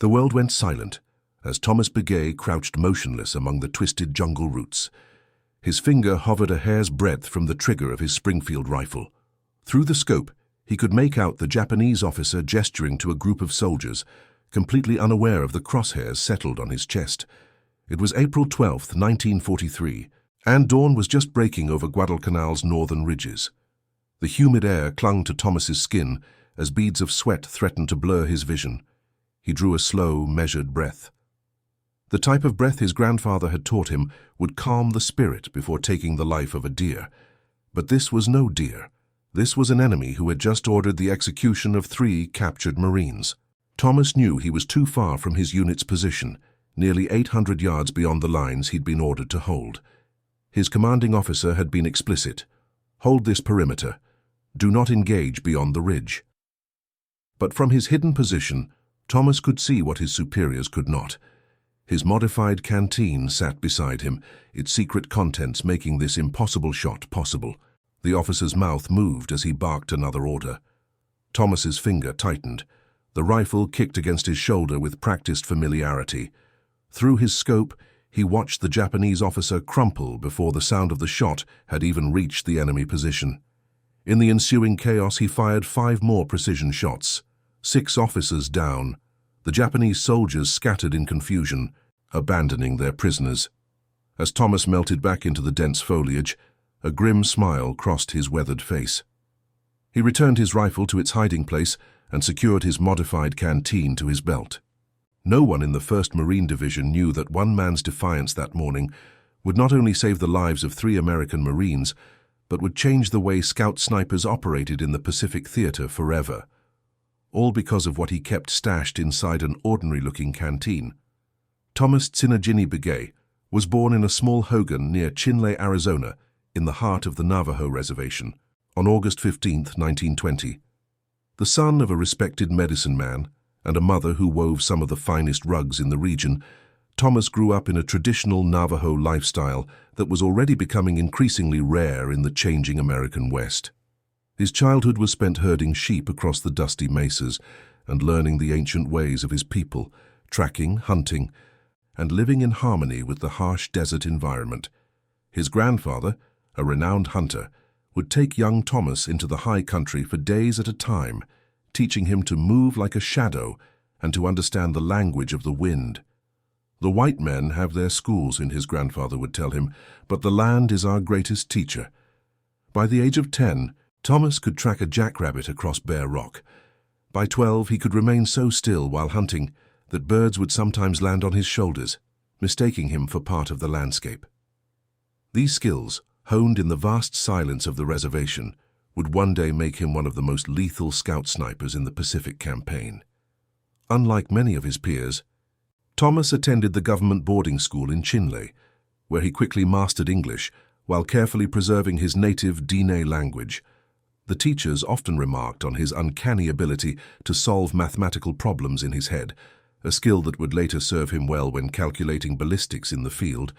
The world went silent as Thomas Begay crouched motionless among the twisted jungle roots. His finger hovered a hair's breadth from the trigger of his Springfield rifle. Through the scope, he could make out the Japanese officer gesturing to a group of soldiers, completely unaware of the crosshairs settled on his chest. It was April 12, 1943, and dawn was just breaking over Guadalcanal's northern ridges. The humid air clung to Thomas's skin as beads of sweat threatened to blur his vision. He drew a slow, measured breath. The type of breath his grandfather had taught him would calm the spirit before taking the life of a deer. But this was no deer. This was an enemy who had just ordered the execution of 3 captured Marines. Thomas knew he was too far from his unit's position, nearly 800 yards beyond the lines he'd been ordered to hold. His commanding officer had been explicit. Hold this perimeter. Do not engage beyond the ridge. But from his hidden position, Thomas could see what his superiors could not. His modified canteen sat beside him, its secret contents making this impossible shot possible. The officer's mouth moved as he barked another order. Thomas's finger tightened. The rifle kicked against his shoulder with practiced familiarity. Through his scope, he watched the Japanese officer crumple before the sound of the shot had even reached the enemy position. In the ensuing chaos, he fired 5 more precision shots. 6 officers down. The Japanese soldiers scattered in confusion, abandoning their prisoners. As Thomas melted back into the dense foliage, a grim smile crossed his weathered face. He returned his rifle to its hiding place and secured his modified canteen to his belt. No one in the 1st Marine Division knew that one man's defiance that morning would not only save the lives of 3 American Marines, but would change the way scout snipers operated in the Pacific Theater forever. All because of what he kept stashed inside an ordinary-looking canteen. Thomas Tsinajini Begay was born in a small hogan near Chinle, Arizona, in the heart of the Navajo Reservation, on August 15, 1920. The son of a respected medicine man and a mother who wove some of the finest rugs in the region, Thomas grew up in a traditional Navajo lifestyle that was already becoming increasingly rare in the changing American West. His childhood was spent herding sheep across the dusty mesas and learning the ancient ways of his people, tracking, hunting, and living in harmony with the harsh desert environment. His grandfather, a renowned hunter, would take young Thomas into the high country for days at a time, teaching him to move like a shadow and to understand the language of the wind. The white men have their schools, his grandfather would tell him, but the land is our greatest teacher. By the age of 10, Thomas could track a jackrabbit across bare rock. By 12, he could remain so still while hunting that birds would sometimes land on his shoulders, mistaking him for part of the landscape. These skills, honed in the vast silence of the reservation, would one day make him one of the most lethal scout snipers in the Pacific Campaign. Unlike many of his peers, Thomas attended the government boarding school in Chinle, where he quickly mastered English while carefully preserving his native Diné language. The teachers often remarked on his uncanny ability to solve mathematical problems in his head, a skill that would later serve him well when calculating ballistics in the field.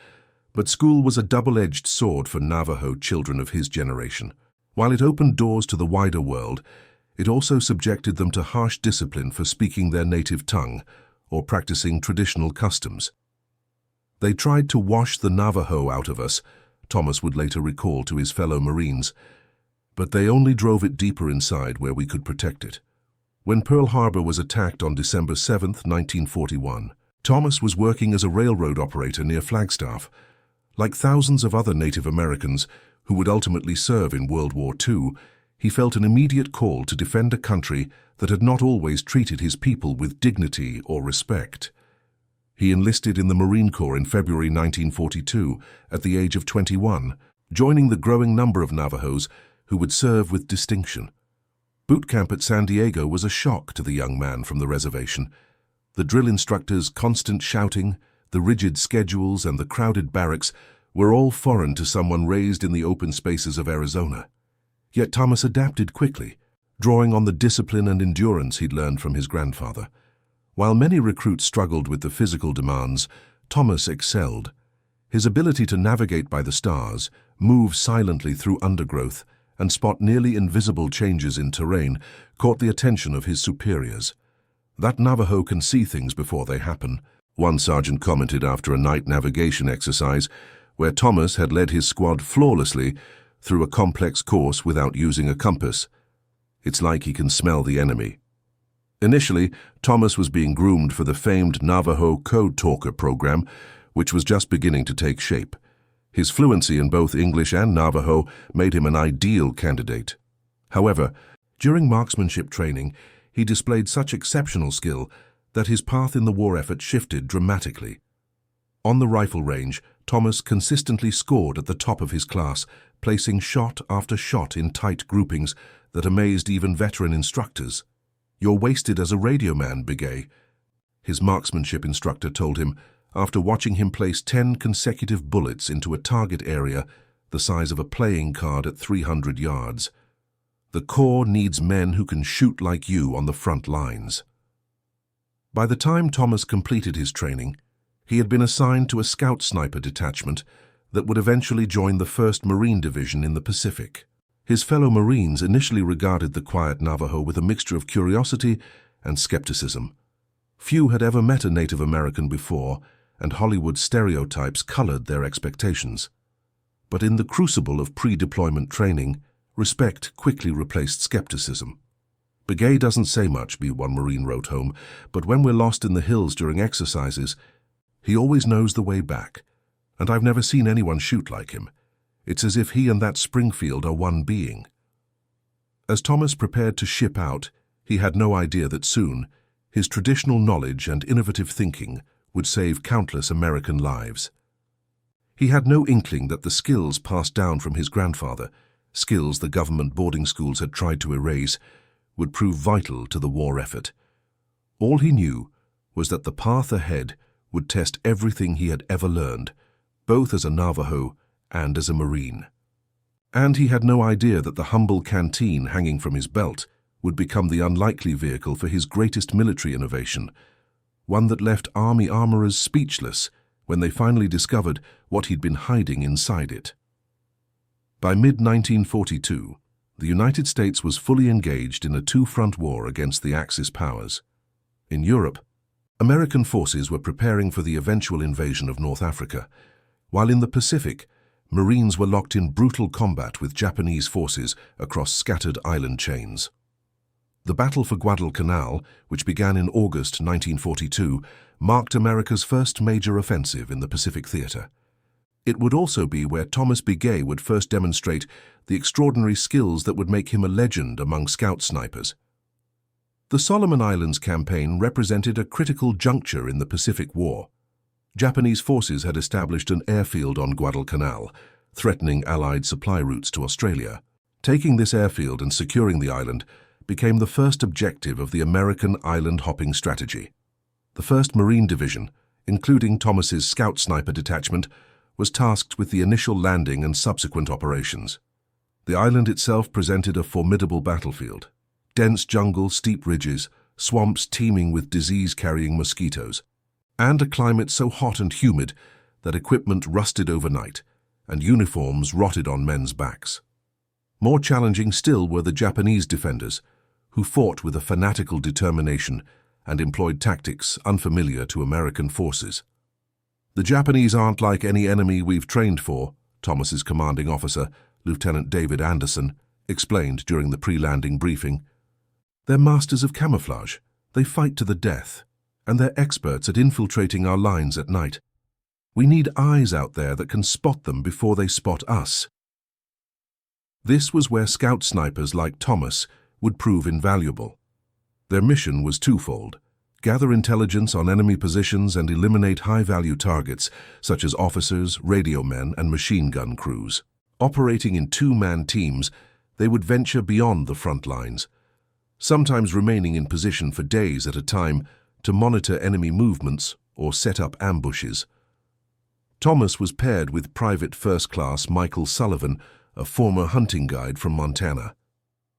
But school was a double-edged sword for Navajo children of his generation. While it opened doors to the wider world, it also subjected them to harsh discipline for speaking their native tongue or practicing traditional customs. They tried to wash the Navajo out of us, Thomas would later recall to his fellow Marines, but they only drove it deeper inside where we could protect it. When Pearl Harbor was attacked on December 7, 1941, Thomas was working as a railroad operator near Flagstaff. Like thousands of other Native Americans who would ultimately serve in World War II, he felt an immediate call to defend a country that had not always treated his people with dignity or respect. He enlisted in the Marine Corps in February 1942 at the age of 21, joining the growing number of Navajos who would serve with distinction. Boot camp at San Diego was a shock to the young man from the reservation. The drill instructors' constant shouting, the rigid schedules, and the crowded barracks were all foreign to someone raised in the open spaces of Arizona. Yet Thomas adapted quickly, drawing on the discipline and endurance he'd learned from his grandfather. While many recruits struggled with the physical demands, Thomas excelled. His ability to navigate by the stars, move silently through undergrowth, and spot nearly invisible changes in terrain caught the attention of his superiors. That Navajo can see things before they happen, one sergeant commented after a night navigation exercise where Thomas had led his squad flawlessly through a complex course without using a compass. It's like he can smell the enemy. Initially, Thomas was being groomed for the famed Navajo Code Talker program, which was just beginning to take shape. His fluency in both English and Navajo made him an ideal candidate. However, during marksmanship training, he displayed such exceptional skill that his path in the war effort shifted dramatically. On the rifle range, Thomas consistently scored at the top of his class, placing shot after shot in tight groupings that amazed even veteran instructors. "You're wasted as a radio man, Begay," his marksmanship instructor told him after watching him place 10 consecutive bullets into a target area the size of a playing card at 300 yards. "The Corps needs men who can shoot like you on the front lines." By the time Thomas completed his training, he had been assigned to a scout sniper detachment that would eventually join the 1st Marine Division in the Pacific. His fellow Marines initially regarded the quiet Navajo with a mixture of curiosity and skepticism. Few had ever met a Native American before, and Hollywood stereotypes colored their expectations. But in the crucible of pre-deployment training, respect quickly replaced skepticism. "Begay doesn't say much," one Marine wrote home, "but when we're lost in the hills during exercises, he always knows the way back, and I've never seen anyone shoot like him. It's as if he and that Springfield are one being." As Thomas prepared to ship out, he had no idea that soon, his traditional knowledge and innovative thinking would save countless American lives. He had no inkling that the skills passed down from his grandfather, skills the government boarding schools had tried to erase, would prove vital to the war effort. All he knew was that the path ahead would test everything he had ever learned, both as a Navajo and as a Marine. And he had no idea that the humble canteen hanging from his belt would become the unlikely vehicle for his greatest military innovation, one that left army armorers speechless when they finally discovered what he'd been hiding inside it. By mid-1942, the United States was fully engaged in a two-front war against the Axis powers. In Europe, American forces were preparing for the eventual invasion of North Africa, while in the Pacific, Marines were locked in brutal combat with Japanese forces across scattered island chains. The Battle for Guadalcanal, which began in August 1942, marked America's first major offensive in the Pacific theater. It would also be where Thomas Begay would first demonstrate the extraordinary skills that would make him a legend among scout snipers. The Solomon Islands campaign represented a critical juncture in the Pacific War. Japanese forces had established an airfield on Guadalcanal, threatening Allied supply routes to Australia. Taking this airfield and securing the island became the first objective of the American island-hopping strategy. The 1st Marine Division, including Thomas's scout sniper detachment, was tasked with the initial landing and subsequent operations. The island itself presented a formidable battlefield. Dense jungle, steep ridges, swamps teeming with disease-carrying mosquitoes, and a climate so hot and humid that equipment rusted overnight and uniforms rotted on men's backs. More challenging still were the Japanese defenders, who fought with a fanatical determination and employed tactics unfamiliar to American forces. "The Japanese aren't like any enemy we've trained for," Thomas's commanding officer, Lieutenant David Anderson, explained during the pre-landing briefing. "They're masters of camouflage. They fight to the death, and they're experts at infiltrating our lines at night. We need eyes out there that can spot them before they spot us." This was where scout snipers like Thomas would prove invaluable. Their mission was twofold: gather intelligence on enemy positions and eliminate high-value targets, such as officers, radio men, and machine gun crews. Operating in two-man teams, they would venture beyond the front lines, sometimes remaining in position for days at a time to monitor enemy movements or set up ambushes. Thomas was paired with Private First Class Michael Sullivan, a former hunting guide from Montana.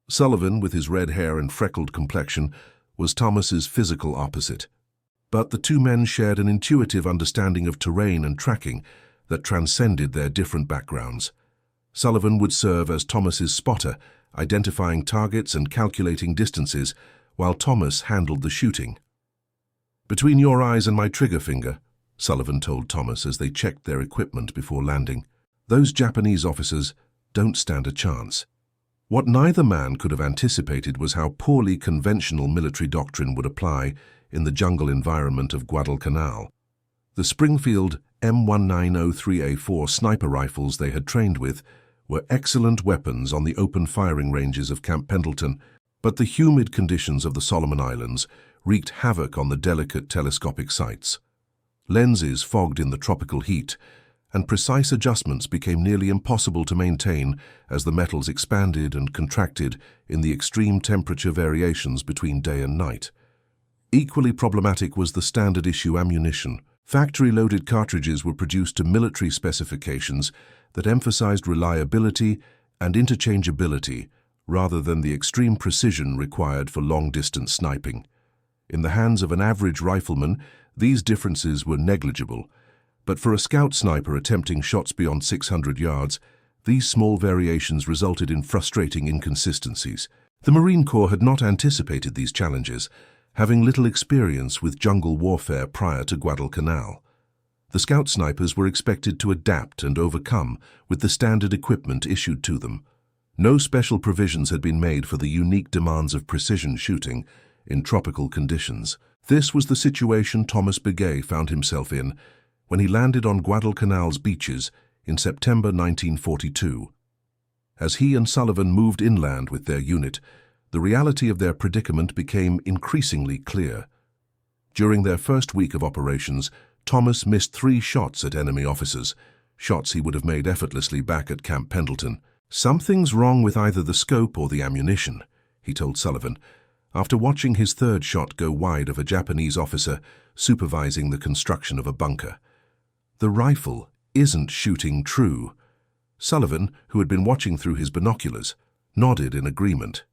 Sullivan, with his red hair and freckled complexion, was Thomas's physical opposite. But the two men shared an intuitive understanding of terrain and tracking that transcended their different backgrounds. Sullivan would serve as Thomas's spotter, identifying targets and calculating distances, while Thomas handled the shooting. "Between your eyes and my trigger finger," Sullivan told Thomas as they checked their equipment before landing. "Those Japanese officers don't stand a chance." What neither man could have anticipated was how poorly conventional military doctrine would apply in the jungle environment of Guadalcanal. The Springfield M1903A4 sniper rifles they had trained with were excellent weapons on the open firing ranges of Camp Pendleton, but the humid conditions of the Solomon Islands wreaked havoc on the delicate telescopic sights. Lenses fogged in the tropical heat, and precise adjustments became nearly impossible to maintain as the metals expanded and contracted in the extreme temperature variations between day and night. Equally problematic was the standard issue ammunition. Factory-loaded cartridges were produced to military specifications that emphasized reliability and interchangeability rather than the extreme precision required for long-distance sniping. In the hands of an average rifleman, these differences were negligible, but for a scout sniper attempting shots beyond 600 yards, these small variations resulted in frustrating inconsistencies. The Marine Corps had not anticipated these challenges, having little experience with jungle warfare prior to Guadalcanal. The scout snipers were expected to adapt and overcome with the standard equipment issued to them. No special provisions had been made for the unique demands of precision shooting in tropical conditions. This was the situation Thomas Begay found himself in when he landed on Guadalcanal's beaches in September 1942. As he and Sullivan moved inland with their unit, the reality of their predicament became increasingly clear. During their first week of operations, Thomas missed 3 shots at enemy officers, shots he would have made effortlessly back at Camp Pendleton. "Something's wrong with either the scope or the ammunition," he told Sullivan, after watching his 3rd shot go wide of a Japanese officer supervising the construction of a bunker. "The rifle isn't shooting true." Sullivan, who had been watching through his binoculars, nodded in agreement.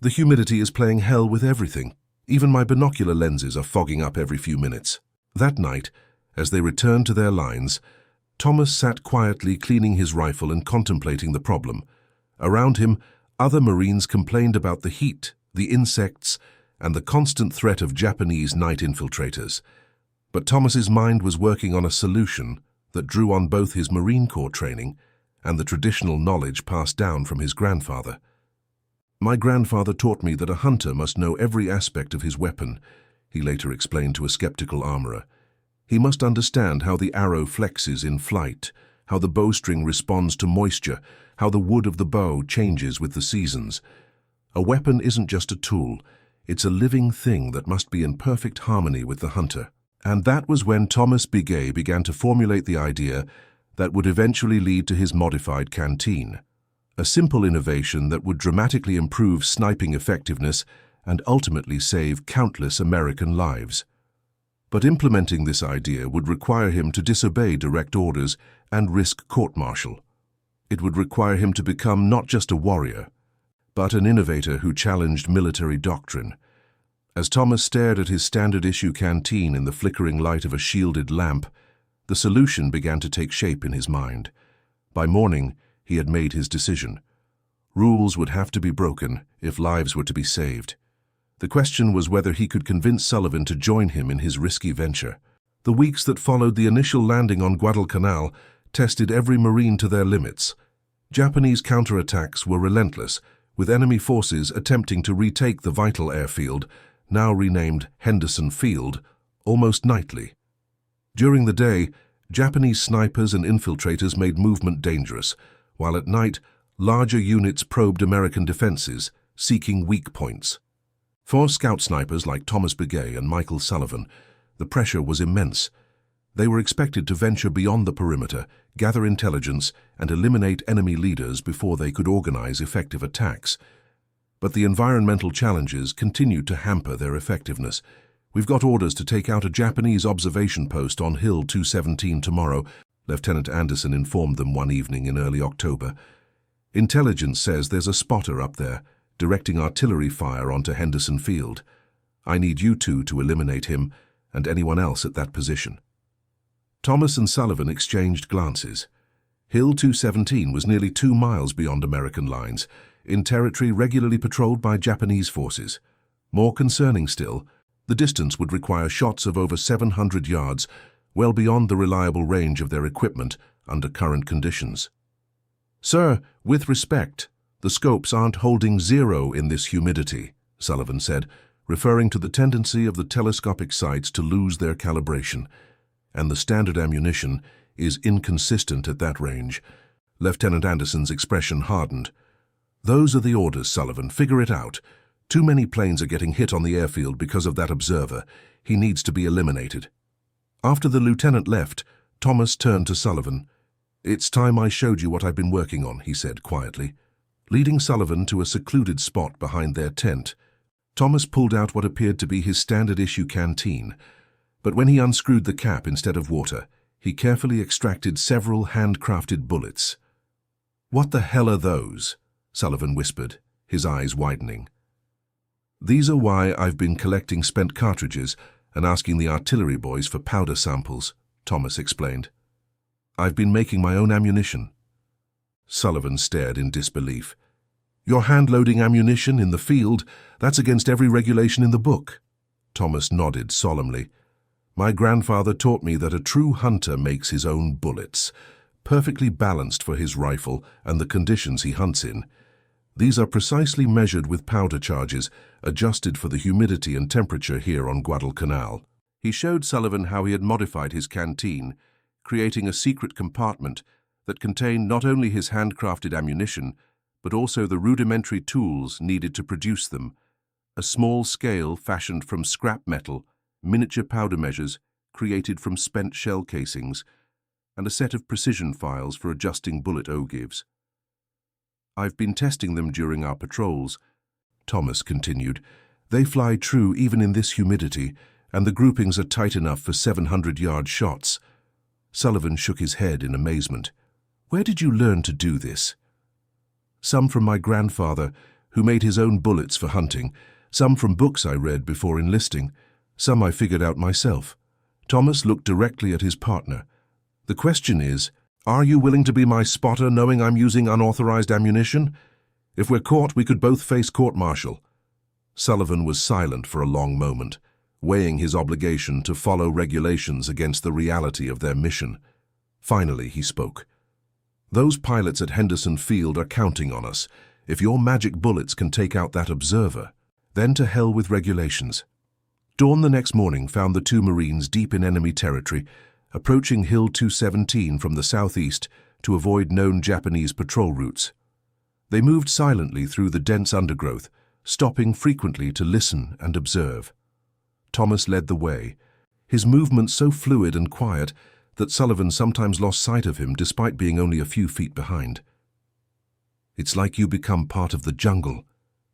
"The humidity is playing hell with everything. Even my binocular lenses are fogging up every few minutes." That night, as they returned to their lines, Thomas sat quietly cleaning his rifle and contemplating the problem. Around him, other Marines complained about the heat, the insects, and the constant threat of Japanese night infiltrators. But Thomas's mind was working on a solution that drew on both his Marine Corps training and the traditional knowledge passed down from his grandfather. "My grandfather taught me that a hunter must know every aspect of his weapon," he later explained to a skeptical armorer. "He must understand how the arrow flexes in flight, how the bowstring responds to moisture, how the wood of the bow changes with the seasons. A weapon isn't just a tool, it's a living thing that must be in perfect harmony with the hunter." And that was when Thomas Begay began to formulate the idea that would eventually lead to his modified canteen, a simple innovation that would dramatically improve sniping effectiveness and ultimately save countless American lives. But implementing this idea would require him to disobey direct orders and risk court-martial. It would require him to become not just a warrior, but an innovator who challenged military doctrine. As Thomas stared at his standard-issue canteen in the flickering light of a shielded lamp, the solution began to take shape in his mind. By morning, he had made his decision. Rules would have to be broken if lives were to be saved. The question was whether he could convince Sullivan to join him in his risky venture. The weeks that followed the initial landing on Guadalcanal tested every Marine to their limits. Japanese counterattacks were relentless, with enemy forces attempting to retake the vital airfield, now renamed Henderson Field, almost nightly. During the day, Japanese snipers and infiltrators made movement dangerous, while at night, larger units probed American defenses, seeking weak points. For scout snipers like Thomas Begay and Michael Sullivan, the pressure was immense. They were expected to venture beyond the perimeter, gather intelligence, and eliminate enemy leaders before they could organize effective attacks. But the environmental challenges continued to hamper their effectiveness. "We've got orders to take out a Japanese observation post on Hill 217 tomorrow," Lieutenant Anderson informed them one evening in early October. "Intelligence says there's a spotter up there, directing artillery fire onto Henderson Field. I need you two to eliminate him and anyone else at that position." Thomas and Sullivan exchanged glances. Hill 217 was nearly 2 miles beyond American lines, in territory regularly patrolled by Japanese forces. More concerning still, The distance would require shots of over 700 yards, well beyond the reliable range of their equipment under current conditions. "Sir, with respect, the scopes aren't holding zero in this humidity," Sullivan said, referring to the tendency of the telescopic sights to lose their calibration. "And the standard ammunition is inconsistent at that range." Lieutenant Anderson's expression hardened. "Those are the orders, Sullivan. Figure it out. Too many planes are getting hit on the airfield because of that observer. He needs to be eliminated." After the lieutenant left, Thomas turned to Sullivan. "It's time I showed you what I've been working on," he said quietly. Leading Sullivan to a secluded spot behind their tent, Thomas pulled out what appeared to be his standard-issue canteen. But when he unscrewed the cap instead of water, he carefully extracted several handcrafted bullets. "What the hell are those?" Sullivan whispered, his eyes widening. "These are why I've been collecting spent cartridges and asking the artillery boys for powder samples," Thomas explained. "I've been making my own ammunition." Sullivan stared in disbelief. "You're hand-loading ammunition in the field? That's against every regulation in the book." Thomas nodded solemnly. "My grandfather taught me that a true hunter makes his own bullets, perfectly balanced for his rifle and the conditions he hunts in. These are precisely measured with powder charges, adjusted for the humidity and temperature here on Guadalcanal." He showed Sullivan how he had modified his canteen, creating a secret compartment that contained not only his handcrafted ammunition, but also the rudimentary tools needed to produce them: a small scale fashioned from scrap metal, miniature powder measures created from spent shell casings, and a set of precision files for adjusting bullet ogives. "I've been testing them during our patrols," Thomas continued. "They fly true even in this humidity, and the groupings are tight enough for 700-yard shots." Sullivan shook his head in amazement. "Where did you learn to do this?" "Some from my grandfather, who made his own bullets for hunting, some from books I read before enlisting, some I figured out myself." Thomas looked directly at his partner. "The question is, are you willing to be my spotter knowing I'm using unauthorized ammunition? If we're caught, we could both face court-martial." Sullivan was silent for a long moment, weighing his obligation to follow regulations against the reality of their mission. Finally, he spoke. "Those pilots at Henderson Field are counting on us. If your magic bullets can take out that observer, then to hell with regulations." Dawn the next morning found the two Marines deep in enemy territory, approaching Hill 217 from the southeast to avoid known Japanese patrol routes. They moved silently through the dense undergrowth, stopping frequently to listen and observe. Thomas led the way, his movements so fluid and quiet that Sullivan sometimes lost sight of him despite being only a few feet behind. "It's like you become part of the jungle,"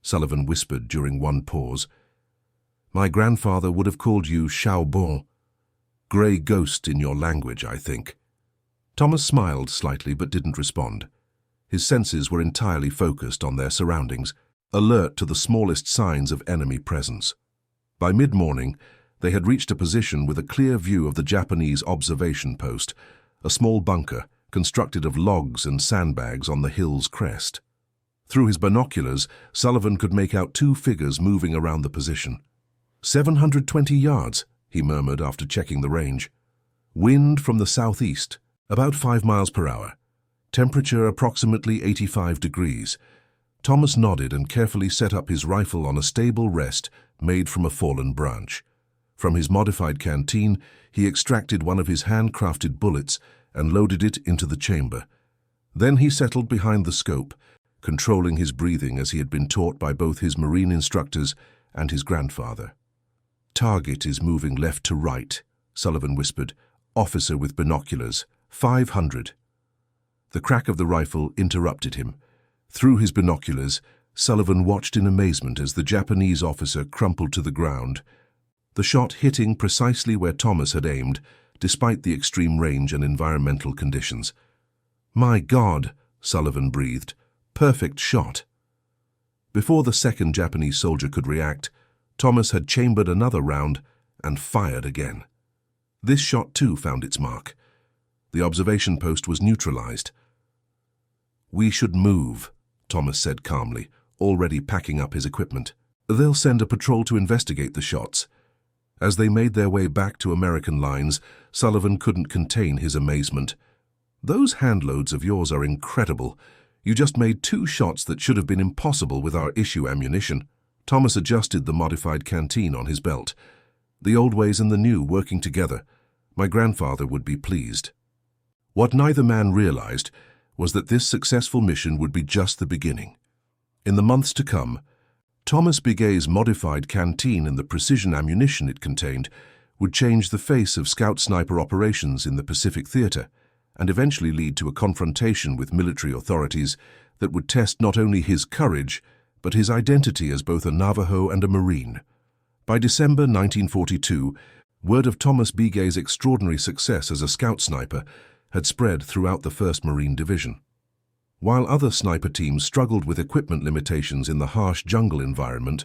Sullivan whispered during one pause. "My grandfather would have called you Xiaobon. Grey ghost in your language, I think." Thomas smiled slightly but didn't respond. His senses were entirely focused on their surroundings, alert to the smallest signs of enemy presence. By mid-morning, they had reached a position with a clear view of the Japanese observation post, a small bunker constructed of logs and sandbags on the hill's crest. Through his binoculars, Sullivan could make out two figures moving around the position. 720 yards, he murmured after checking the range. "Wind from the southeast, about 5 miles per hour. Temperature approximately 85 degrees. Thomas nodded and carefully set up his rifle on a stable rest made from a fallen branch. From his modified canteen, he extracted one of his handcrafted bullets and loaded it into the chamber. Then he settled behind the scope, controlling his breathing as he had been taught by both his Marine instructors and his grandfather. "Target is moving left to right," Sullivan whispered. "Officer with binoculars, 500. The crack of the rifle interrupted him. Through his binoculars, Sullivan watched in amazement as the Japanese officer crumpled to the ground, the shot hitting precisely where Thomas had aimed, despite the extreme range and environmental conditions. "My God," Sullivan breathed. "Perfect shot." Before the second Japanese soldier could react, Thomas had chambered another round and fired again. This shot too found its mark. The observation post was neutralized. "We should move," Thomas said calmly, already packing up his equipment. "They'll send a patrol to investigate the shots. As they made their way back to American lines, Sullivan couldn't contain his amazement. "Those handloads of yours are incredible. You just made 2 shots that should have been impossible with our issue ammunition." Thomas adjusted the modified canteen on his belt. "The old ways and the new working together. My grandfather would be pleased." What neither man realized was that this successful mission would be just the beginning. In the months to come, Thomas Begay's modified canteen and the precision ammunition it contained would change the face of scout sniper operations in the Pacific Theater and eventually lead to a confrontation with military authorities that would test not only his courage, but his identity as both a Navajo and a Marine. By December 1942, word of Thomas Begay's extraordinary success as a scout sniper had spread throughout the 1st Marine Division. While other sniper teams struggled with equipment limitations in the harsh jungle environment,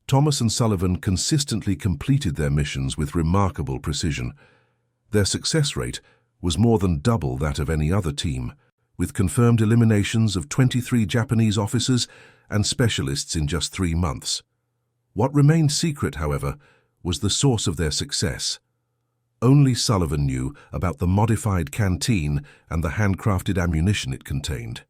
Thomas and Sullivan consistently completed their missions with remarkable precision. Their success rate was more than double that of any other team, with confirmed eliminations of 23 Japanese officers and specialists in just 3 months. What remained secret, however, was the source of their success. Only Sullivan knew about the modified canteen and the handcrafted ammunition it contained.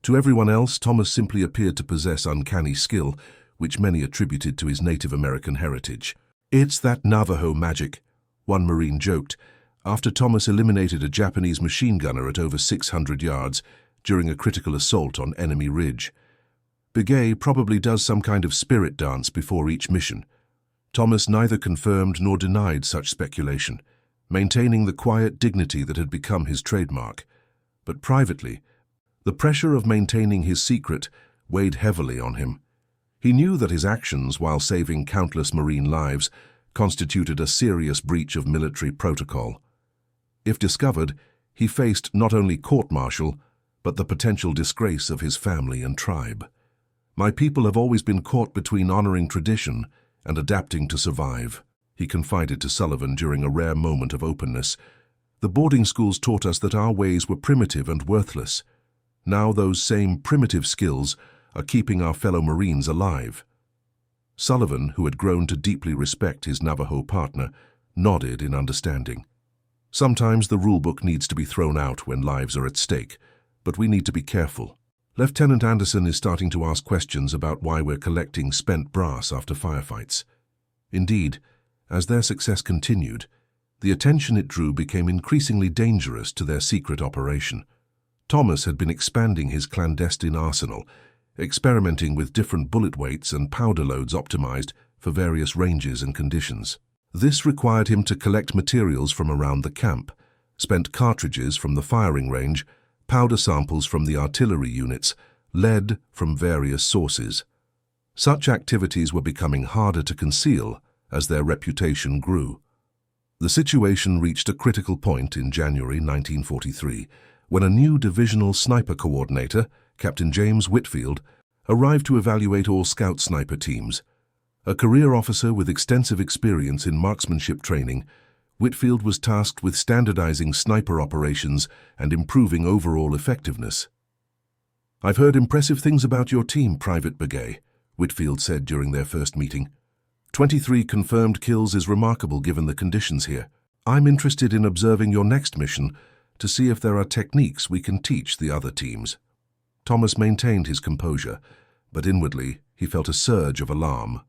To everyone else, Thomas simply appeared to possess uncanny skill, which many attributed to his Native American heritage. "It's that Navajo magic," one Marine joked, after Thomas eliminated a Japanese machine gunner at over 600 yards during a critical assault on enemy ridge. "Begay probably does some kind of spirit dance before each mission." Thomas neither confirmed nor denied such speculation, maintaining the quiet dignity that had become his trademark. But privately, the pressure of maintaining his secret weighed heavily on him. He knew that his actions, while saving countless Marine lives, constituted a serious breach of military protocol. If discovered, he faced not only court-martial, but the potential disgrace of his family and tribe. "My people have always been caught between honoring tradition and adapting to survive," he confided to Sullivan during a rare moment of openness. "The boarding schools taught us that our ways were primitive and worthless. Now those same primitive skills are keeping our fellow Marines alive." Sullivan, who had grown to deeply respect his Navajo partner, nodded in understanding. "Sometimes the rulebook needs to be thrown out when lives are at stake, but we need to be careful. Lieutenant Anderson is starting to ask questions about why we're collecting spent brass after firefights." Indeed, as their success continued, the attention it drew became increasingly dangerous to their secret operation. Thomas had been expanding his clandestine arsenal, experimenting with different bullet weights and powder loads optimized for various ranges and conditions. This required him to collect materials from around the camp, spent cartridges from the firing range, powder samples from the artillery units, lead from various sources. Such activities were becoming harder to conceal as their reputation grew. The situation reached a critical point in January 1943, when a new divisional sniper coordinator, Captain James Whitfield, arrived to evaluate all scout sniper teams. A career officer with extensive experience in marksmanship training, Whitfield was tasked with standardizing sniper operations and improving overall effectiveness. "I've heard impressive things about your team, Private Begay," Whitfield said during their first meeting. 23 confirmed kills is remarkable given the conditions here. "I'm interested in observing your next mission to see if there are techniques we can teach the other teams." Thomas maintained his composure, but inwardly he felt a surge of alarm.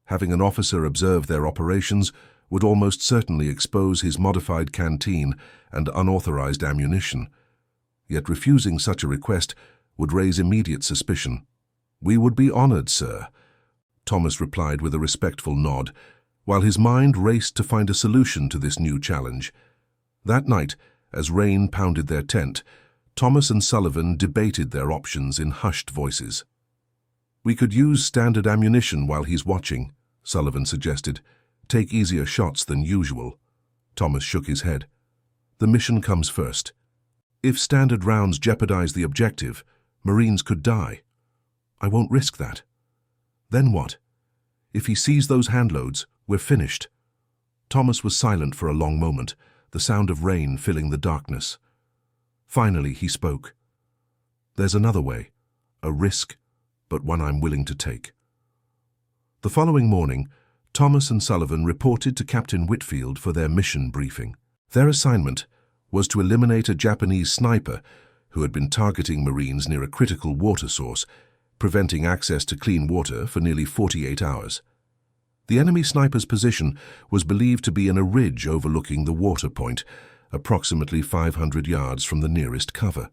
Having an officer observe their operations would almost certainly expose his modified canteen and unauthorized ammunition. Yet refusing such a request would raise immediate suspicion. "We would be honored, sir," Thomas replied with a respectful nod, while his mind raced to find a solution to this new challenge. That night, as rain pounded their tent, Thomas and Sullivan debated their options in hushed voices. "We could use standard ammunition while he's watching," Sullivan suggested. "Take easier shots than usual." Thomas shook his head. "The mission comes first. If standard rounds jeopardize the objective, Marines could die. I won't risk that." "Then what? If he sees those handloads, we're finished." Thomas was silent for a long moment, the sound of rain filling the darkness. Finally, he spoke. "There's another way, a risk, but one I'm willing to take." The following morning, Thomas and Sullivan reported to Captain Whitfield for their mission briefing. Their assignment was to eliminate a Japanese sniper who had been targeting Marines near a critical water source, preventing access to clean water for nearly 48 hours. The enemy sniper's position was believed to be in a ridge overlooking the water point, approximately 500 yards from the nearest cover.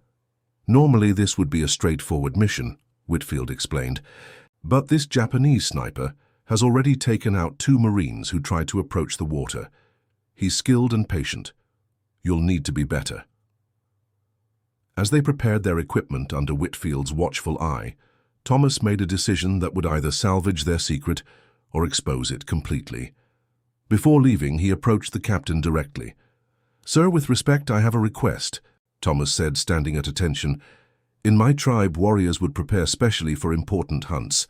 Normally this would be a straightforward mission, Whitfield explained, but this Japanese sniper has already taken out 2 Marines who tried to approach the water. He's skilled and patient. You'll need to be better. As they prepared their equipment under Whitfield's watchful eye, Thomas made a decision that would either salvage their secret or expose it completely. Before leaving, he approached the captain directly. "Sir, with respect, I have a request," Thomas said, standing at attention. "In my tribe, warriors would prepare specially for important hunts.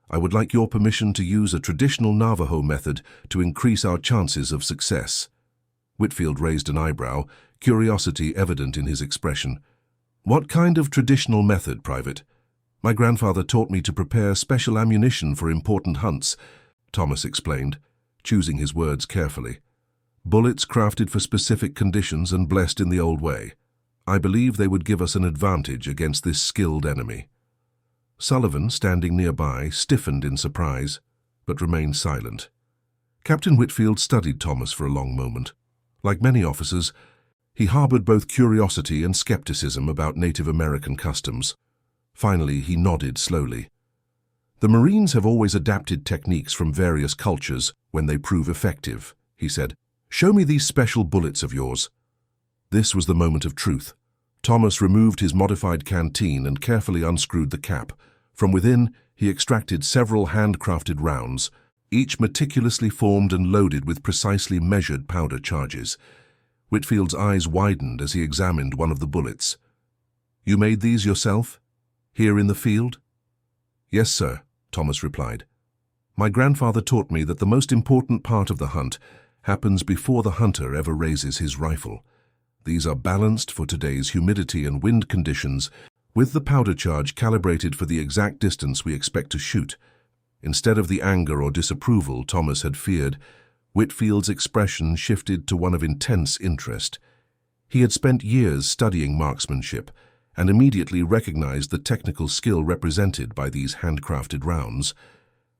I would like your permission to use a traditional Navajo method to increase our chances of success." Whitfield raised an eyebrow, curiosity evident in his expression. "What kind of traditional method, Private?" "My grandfather taught me to prepare special ammunition for important hunts," Thomas explained, choosing his words carefully. "Bullets crafted for specific conditions and blessed in the old way. I believe they would give us an advantage against this skilled enemy." Sullivan, standing nearby, stiffened in surprise, but remained silent. Captain Whitfield studied Thomas for a long moment. Like many officers, he harbored both curiosity and skepticism about Native American customs. Finally, he nodded slowly. "The Marines have always adapted techniques from various cultures when they prove effective," he said. "Show me these special bullets of yours." This was the moment of truth. Thomas removed his modified canteen and carefully unscrewed the cap. From within, he extracted several handcrafted rounds, each meticulously formed and loaded with precisely measured powder charges. Whitfield's eyes widened as he examined one of the bullets. "You made these yourself? Here in the field?" "Yes, sir," Thomas replied. "My grandfather taught me that the most important part of the hunt happens before the hunter ever raises his rifle. These are balanced for today's humidity and wind conditions, with the powder charge calibrated for the exact distance we expect to shoot." Instead of the anger or disapproval Thomas had feared, Whitfield's expression shifted to one of intense interest. He had spent years studying marksmanship and immediately recognized the technical skill represented by these handcrafted rounds.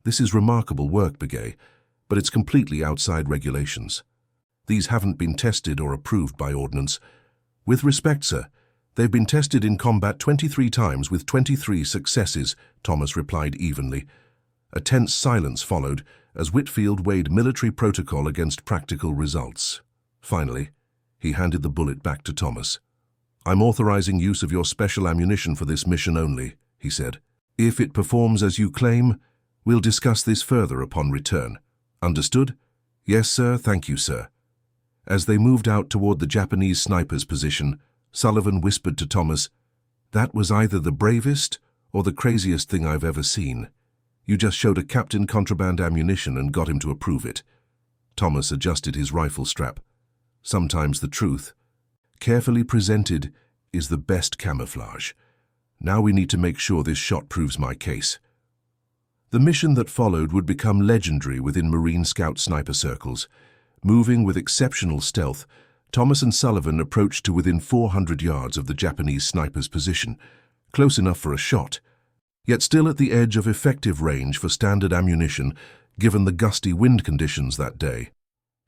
"This is remarkable work, Begay, but it's completely outside regulations. These haven't been tested or approved by ordnance." "With respect, sir, they've been tested in combat 23 times with 23 successes," Thomas replied evenly. A tense silence followed as Whitfield weighed military protocol against practical results. Finally, he handed the bullet back to Thomas. "I'm authorizing use of your special ammunition for this mission only," he said. "If it performs as you claim, we'll discuss this further upon return. Understood?" "Yes, sir. Thank you, sir." As they moved out toward the Japanese sniper's position, Sullivan whispered to Thomas, "That was either the bravest or the craziest thing I've ever seen. You just showed a captain contraband ammunition and got him to approve it." Thomas adjusted his rifle strap. "Sometimes the truth, carefully presented, is the best camouflage. Now we need to make sure this shot proves my case." The mission that followed would become legendary within Marine Scout sniper circles. Moving with exceptional stealth, Thomas and Sullivan approached to within 400 yards of the Japanese sniper's position, close enough for a shot, yet still at the edge of effective range for standard ammunition given the gusty wind conditions that day.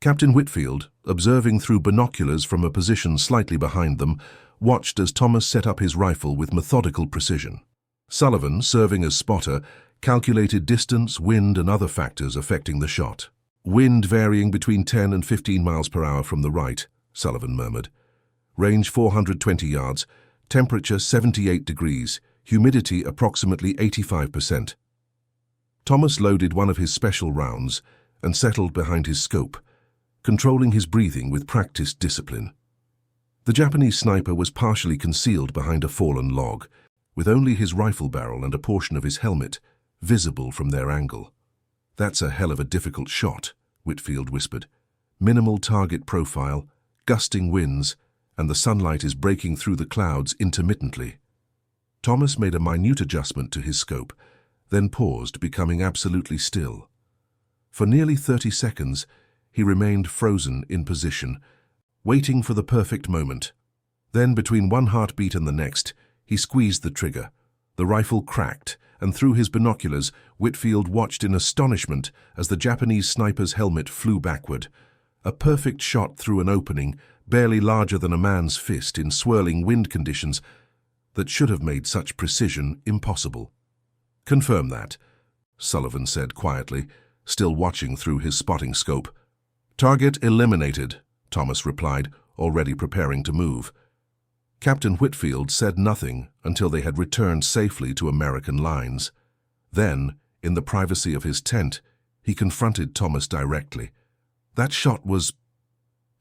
Captain Whitfield, observing through binoculars from a position slightly behind them, watched as Thomas set up his rifle with methodical precision. Sullivan, serving as spotter, calculated distance, wind, and other factors affecting the shot. "Wind varying between 10 and 15 miles per hour from the right," Sullivan murmured. "Range 420 yards, temperature 78 degrees, humidity approximately 85%. Thomas loaded one of his special rounds and settled behind his scope, controlling his breathing with practiced discipline. The Japanese sniper was partially concealed behind a fallen log, with only his rifle barrel and a portion of his helmet visible from their angle. "That's a hell of a difficult shot," Whitfield whispered. "Minimal target profile, gusting winds, and the sunlight is breaking through the clouds intermittently." Thomas made a minute adjustment to his scope, then paused, becoming absolutely still. For nearly 30 seconds, he remained frozen in position, waiting for the perfect moment. Then, between one heartbeat and the next, he squeezed the trigger. The rifle cracked, and through his binoculars, Whitfield watched in astonishment as the Japanese sniper's helmet flew backward. A perfect shot through an opening, barely larger than a man's fist in swirling wind conditions, that should have made such precision impossible. "Confirm that," Sullivan said quietly, still watching through his spotting scope. "Target eliminated," Thomas replied, already preparing to move. Captain Whitfield said nothing until they had returned safely to American lines. Then, in the privacy of his tent, he confronted Thomas directly. "That shot was—"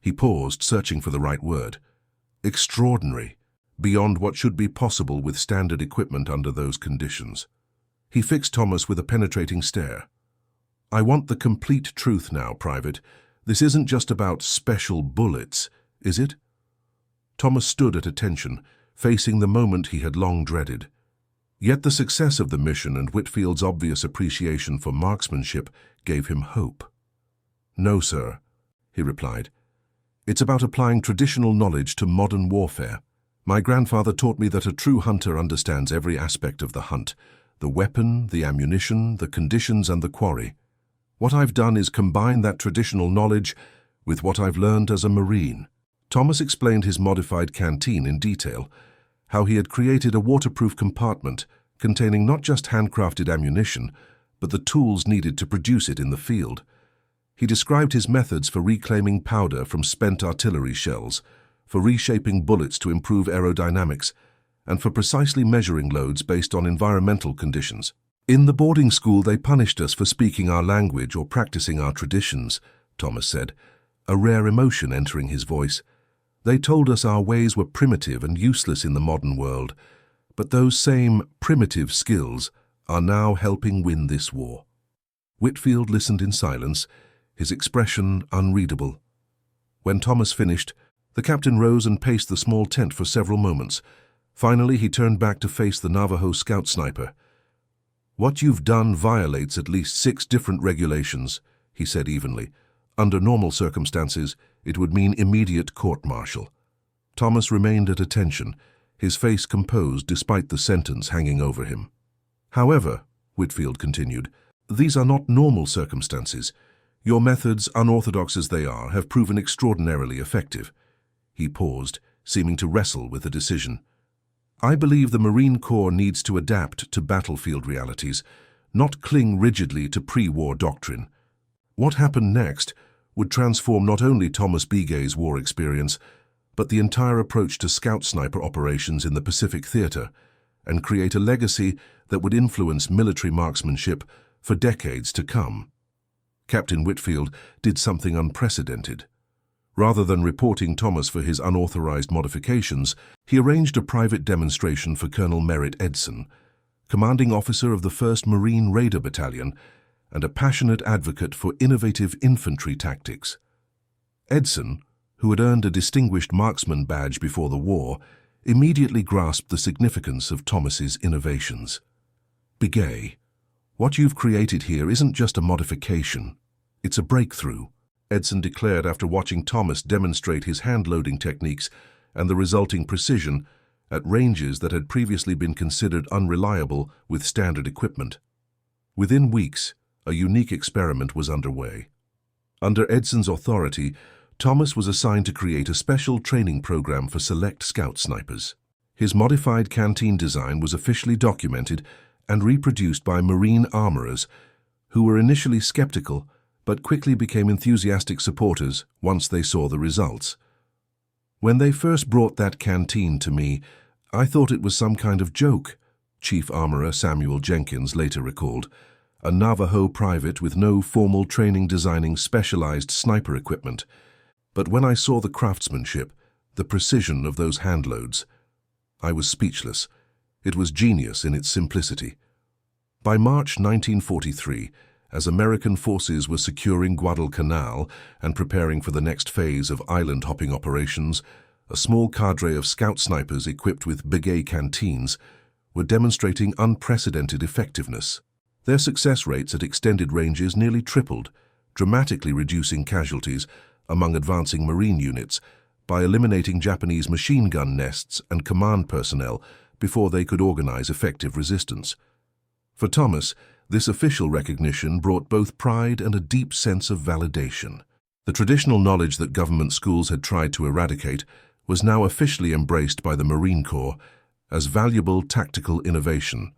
He paused, searching for the right word. "Extraordinary, beyond what should be possible with standard equipment under those conditions." He fixed Thomas with a penetrating stare. "I want the complete truth now, Private. This isn't just about special bullets, is it?" Thomas stood at attention, facing the moment he had long dreaded. Yet the success of the mission and Whitfield's obvious appreciation for marksmanship gave him hope. "No, sir," he replied. "It's about applying traditional knowledge to modern warfare. My grandfather taught me that a true hunter understands every aspect of the hunt, the weapon, the ammunition, the conditions, and the quarry. What I've done is combine that traditional knowledge with what I've learned as a Marine." Thomas explained his modified canteen in detail, how he had created a waterproof compartment containing not just handcrafted ammunition, but the tools needed to produce it in the field. He described his methods for reclaiming powder from spent artillery shells, for reshaping bullets to improve aerodynamics, and for precisely measuring loads based on environmental conditions. "In the boarding school they punished us for speaking our language or practicing our traditions," Thomas said, a rare emotion entering his voice. "They told us our ways were primitive and useless in the modern world, but those same primitive skills are now helping win this war." Whitfield listened in silence, his expression unreadable. When Thomas finished, the captain rose and paced the small tent for several moments. Finally, he turned back to face the Navajo scout sniper. "What you've done violates at least 6 different regulations," he said evenly. "Under normal circumstances, it would mean immediate court-martial." Thomas remained at attention, his face composed despite the sentence hanging over him. "However," Whitfield continued, "these are not normal circumstances. Your methods, unorthodox as they are, have proven extraordinarily effective." He paused, seeming to wrestle with the decision. "I believe the Marine Corps needs to adapt to battlefield realities, not cling rigidly to pre-war doctrine." What happened next would transform not only Thomas Begay's war experience, but the entire approach to scout sniper operations in the Pacific Theater, and create a legacy that would influence military marksmanship for decades to come. Captain Whitfield did something unprecedented. Rather than reporting Thomas for his unauthorized modifications, he arranged a private demonstration for Colonel Merritt Edson, commanding officer of the 1st Marine Raider Battalion, and a passionate advocate for innovative infantry tactics. Edson, who had earned a Distinguished Marksman badge before the war, immediately grasped the significance of Thomas's innovations. "Begay, what you've created here isn't just a modification, it's a breakthrough," Edson declared after watching Thomas demonstrate his hand-loading techniques and the resulting precision at ranges that had previously been considered unreliable with standard equipment. Within weeks, a unique experiment was underway. Under Edson's authority, Thomas was assigned to create a special training program for select scout snipers. His modified canteen design was officially documented and reproduced by Marine armorers, who were initially skeptical but quickly became enthusiastic supporters once they saw the results. "When they first brought that canteen to me, I thought it was some kind of joke," Chief Armorer Samuel Jenkins later recalled, a Navajo private with no formal training designing specialized sniper equipment. "But when I saw the craftsmanship, the precision of those handloads, I was speechless. It was genius in its simplicity." By March 1943, as American forces were securing Guadalcanal and preparing for the next phase of island-hopping operations, a small cadre of scout snipers equipped with Begay canteens were demonstrating unprecedented effectiveness. Their success rates at extended ranges nearly tripled, dramatically reducing casualties among advancing Marine units by eliminating Japanese machine gun nests and command personnel before they could organize effective resistance. For Thomas, this official recognition brought both pride and a deep sense of validation. The traditional knowledge that government schools had tried to eradicate was now officially embraced by the Marine Corps as valuable tactical innovation.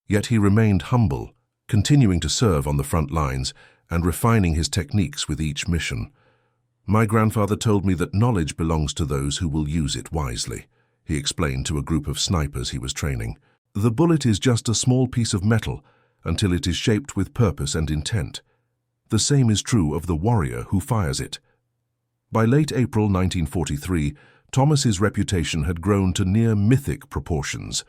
Yet he remained humble, continuing to serve on the front lines and refining his techniques with each mission. "My grandfather told me that knowledge belongs to those who will use it wisely," he explained to a group of snipers he was training. "The bullet is just a small piece of metal until it is shaped with purpose and intent. The same is true of the warrior who fires it." By late April 1943, Thomas's reputation had grown to near mythic proportions.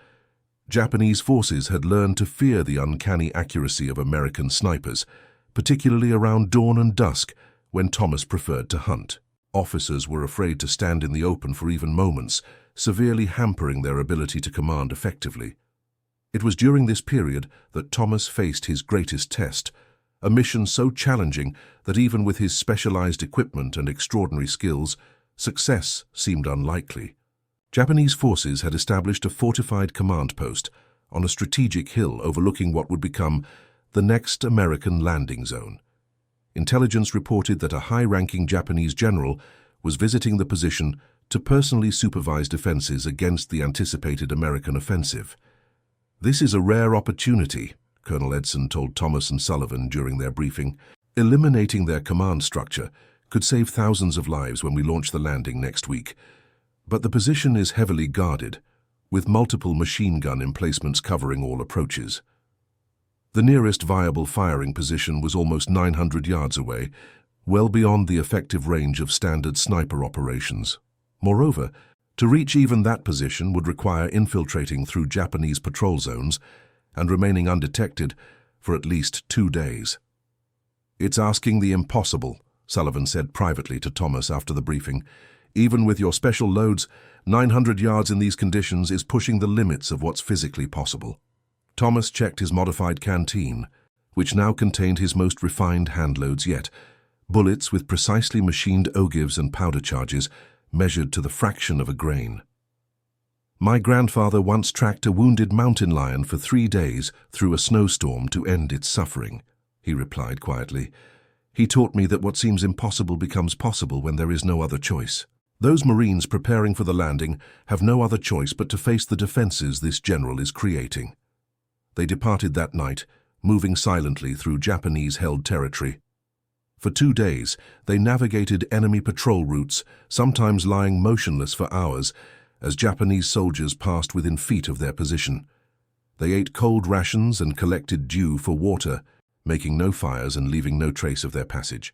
Japanese forces had learned to fear the uncanny accuracy of American snipers, particularly around dawn and dusk when Thomas preferred to hunt. Officers were afraid to stand in the open for even moments, severely hampering their ability to command effectively. It was during this period that Thomas faced his greatest test, a mission so challenging that even with his specialized equipment and extraordinary skills, success seemed unlikely. Japanese forces had established a fortified command post on a strategic hill overlooking what would become the next American landing zone. Intelligence reported that a high-ranking Japanese general was visiting the position to personally supervise defenses against the anticipated American offensive. "This is a rare opportunity," Colonel Edson told Thomas and Sullivan during their briefing. "Eliminating their command structure could save thousands of lives when we launch the landing next week. But the position is heavily guarded, with multiple machine gun emplacements covering all approaches." The nearest viable firing position was almost 900 yards away, well beyond the effective range of standard sniper operations. Moreover, to reach even that position would require infiltrating through Japanese patrol zones and remaining undetected for at least 2 days. "It's asking the impossible," Sullivan said privately to Thomas after the briefing. "Even with your special loads, 900 yards in these conditions is pushing the limits of what's physically possible." Thomas checked his modified canteen, which now contained his most refined handloads yet, bullets with precisely machined ogives and powder charges measured to the fraction of a grain. "My grandfather once tracked a wounded mountain lion for 3 days through a snowstorm to end its suffering," he replied quietly. "He taught me that what seems impossible becomes possible when there is no other choice." Those Marines preparing for the landing have no other choice but to face the defenses this general is creating. They departed that night, moving silently through Japanese-held territory. For 2 days, they navigated enemy patrol routes, sometimes lying motionless for hours, as Japanese soldiers passed within feet of their position. They ate cold rations and collected dew for water, making no fires and leaving no trace of their passage.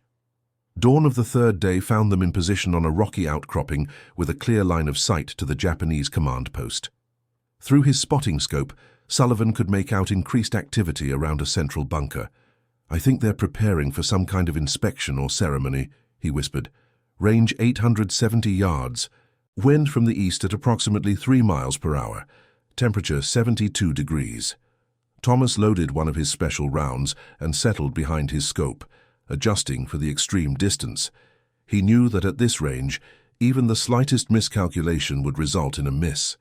Dawn of the 3rd day found them in position on a rocky outcropping with a clear line of sight to the Japanese command post. Through his spotting scope, Sullivan could make out increased activity around a central bunker. "I think they're preparing for some kind of inspection or ceremony," he whispered. "Range 870 yards. Wind from the east at approximately 3 miles per hour. Temperature 72 degrees. Thomas loaded one of his special rounds and settled behind his scope, adjusting for the extreme distance. He knew that at this range, even the slightest miscalculation would result in a miss.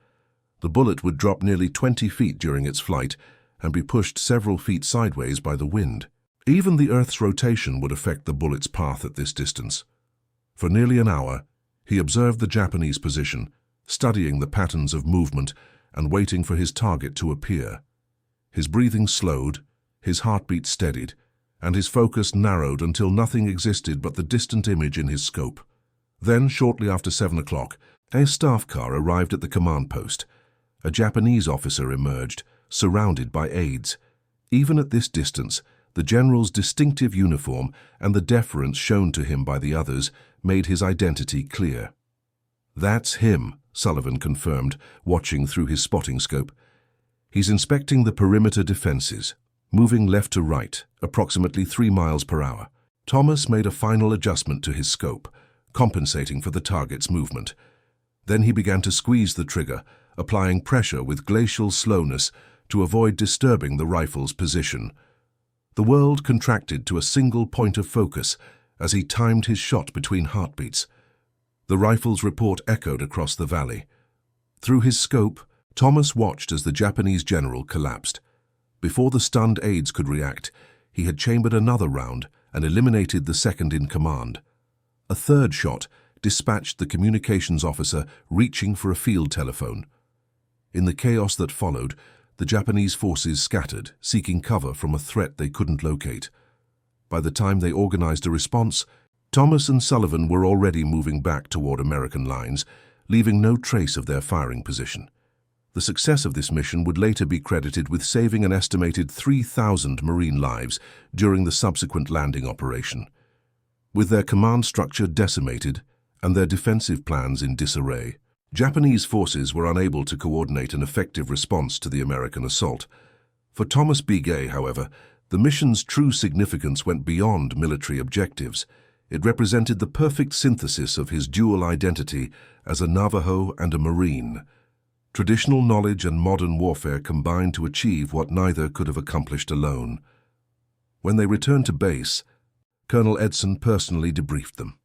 The bullet would drop nearly 20 feet during its flight and be pushed several feet sideways by the wind. Even the Earth's rotation would affect the bullet's path at this distance. For nearly an hour, he observed the Japanese position, studying the patterns of movement and waiting for his target to appear. His breathing slowed, his heartbeat steadied, and his focus narrowed until nothing existed but the distant image in his scope. Then, shortly after 7 o'clock, a staff car arrived at the command post. A Japanese officer emerged, surrounded by aides. Even at this distance, the general's distinctive uniform and the deference shown to him by the others made his identity clear. "That's him," Sullivan confirmed, watching through his spotting scope. "He's inspecting the perimeter defenses, moving left to right, approximately 3 miles per hour. Thomas made a final adjustment to his scope, compensating for the target's movement. Then he began to squeeze the trigger, applying pressure with glacial slowness to avoid disturbing the rifle's position. The world contracted to a single point of focus as he timed his shot between heartbeats. The rifle's report echoed across the valley. Through his scope, Thomas watched as the Japanese general collapsed. Before the stunned aides could react, he had chambered another round and eliminated the second in command. A third shot dispatched the communications officer reaching for a field telephone. In the chaos that followed, the Japanese forces scattered, seeking cover from a threat they couldn't locate. By the time they organized a response, Thomas and Sullivan were already moving back toward American lines, leaving no trace of their firing position. The success of this mission would later be credited with saving an estimated 3,000 Marine lives during the subsequent landing operation. With their command structure decimated and their defensive plans in disarray, Japanese forces were unable to coordinate an effective response to the American assault. For Thomas Begay, however, the mission's true significance went beyond military objectives. It represented the perfect synthesis of his dual identity as a Navajo and a Marine. Traditional knowledge and modern warfare combined to achieve what neither could have accomplished alone. When they returned to base, Colonel Edson personally debriefed them.